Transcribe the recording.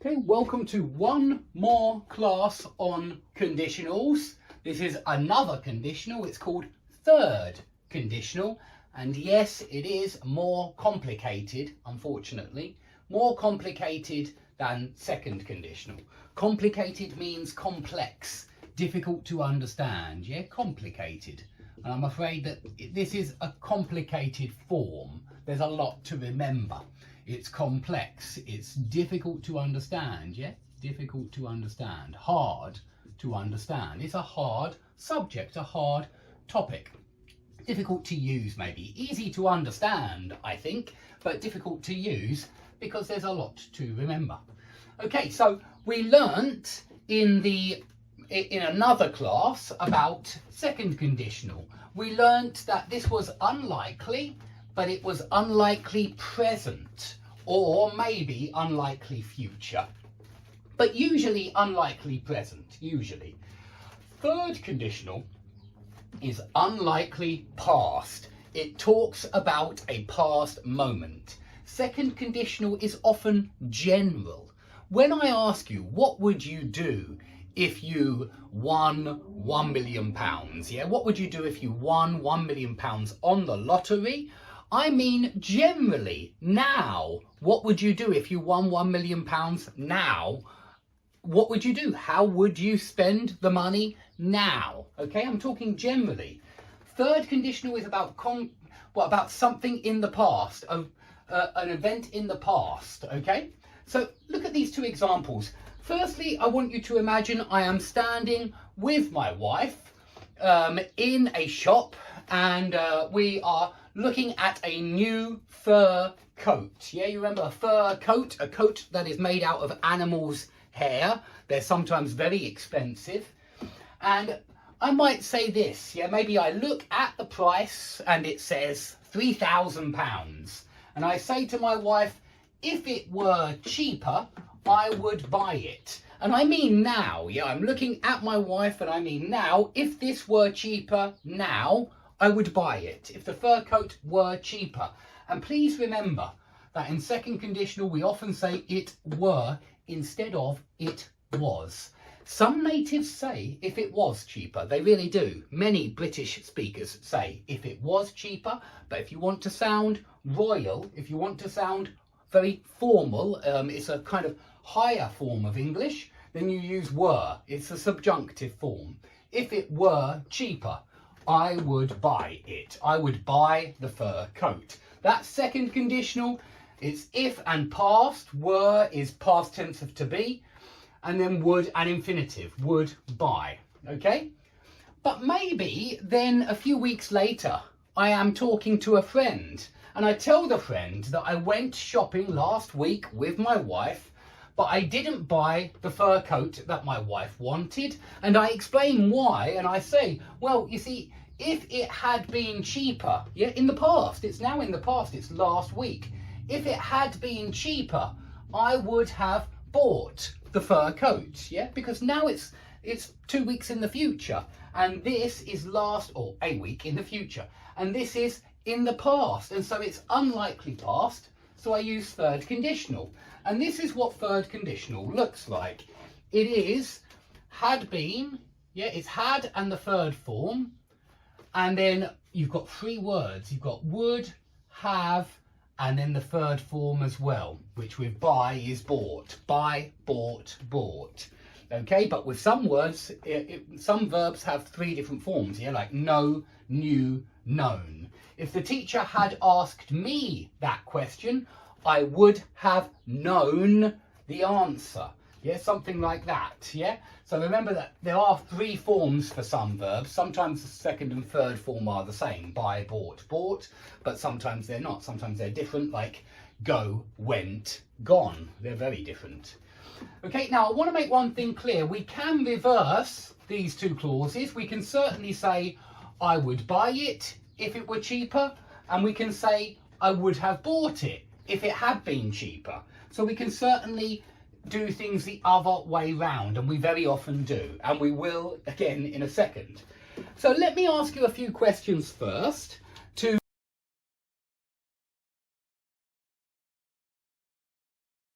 Okay, welcome to one more class on conditionals. This is another conditional. It's called third conditional. And yes, it is more complicated, unfortunately. More complicated than second conditional. Complicated means complex, difficult to understand, yeah, complicated. And I'm afraid that this is a complicated form. There's a lot to remember. It's complex, it's difficult to understand, yeah? Difficult to understand, hard to understand. It's a hard subject, a hard topic. Difficult to use maybe, easy to understand I think, but difficult to use because there's a lot to remember. Okay, so we learnt in another class about second conditional. We learnt that this was unlikely, but it was unlikely present or maybe unlikely future, but usually unlikely present, usually. Third conditional is unlikely past. It talks about a past moment. Second conditional is often general. When I ask you, what would you do if you won £1 million? Yeah, what would you do if you won £1 million on the lottery? I mean, generally, now, what would you do if you won £1 million now? What would you do? How would you spend the money now? Okay, I'm talking generally. Third conditional is about about something in the past, an event in the past, okay? So look at these two examples. Firstly, I want you to imagine I am standing with my wife in a shop and we are looking at a new fur coat. Yeah, you remember a fur coat? A coat that is made out of animals' hair. They're sometimes very expensive. And I might say this, yeah, maybe I look at the price and it says £3,000. And I say to my wife, if it were cheaper, I would buy it. And I mean now, yeah, I'm looking at my wife and I mean now, if this were cheaper now, I would buy it. If the fur coat were cheaper. And please remember that in second conditional, we often say it were instead of it was. Some natives say if it was cheaper, they really do. Many British speakers say if it was cheaper, but if you want to sound royal, if you want to sound very formal, it's a kind of higher form of English, then you use were. It's a subjunctive form. If it were cheaper, I would buy it. I would buy the fur coat. That's second conditional. It's if and past. Were is past tense of to be. And then would and infinitive. Would buy. Okay? But maybe then a few weeks later, I am talking to a friend. And I tell the friend that I went shopping last week with my wife, but I didn't buy the fur coat that my wife wanted. And I explain why. And I say, well, you see, if it had been cheaper, yeah, in the past, it's now in the past, it's last week. If it had been cheaper, I would have bought the fur coat, yeah, because now it's 2 weeks in the future. And this is a week in the future. And this is in the past. And so it's unlikely past. So I use third conditional. And this is what third conditional looks like. It is had been, yeah, it's had and the third form. And then you've got three words. You've got would, have, and then the third form as well, which with buy is bought. Buy, bought, bought. Okay, but with some words, some verbs have three different forms, yeah, like know, knew, known. If the teacher had asked me that question, I would have known the answer. Yeah, something like that, yeah? So remember that there are three forms for some verbs. Sometimes the second and third form are the same, buy, bought, bought, but sometimes they're not. Sometimes they're different, like go, went, gone. They're very different. Okay, now I want to make one thing clear. We can reverse these two clauses. We can certainly say, I would buy it if it were cheaper, and we can say, I would have bought it if it had been cheaper. So we can certainly do things the other way round, and we very often do, and we will again in a second. So let me ask you a few questions first.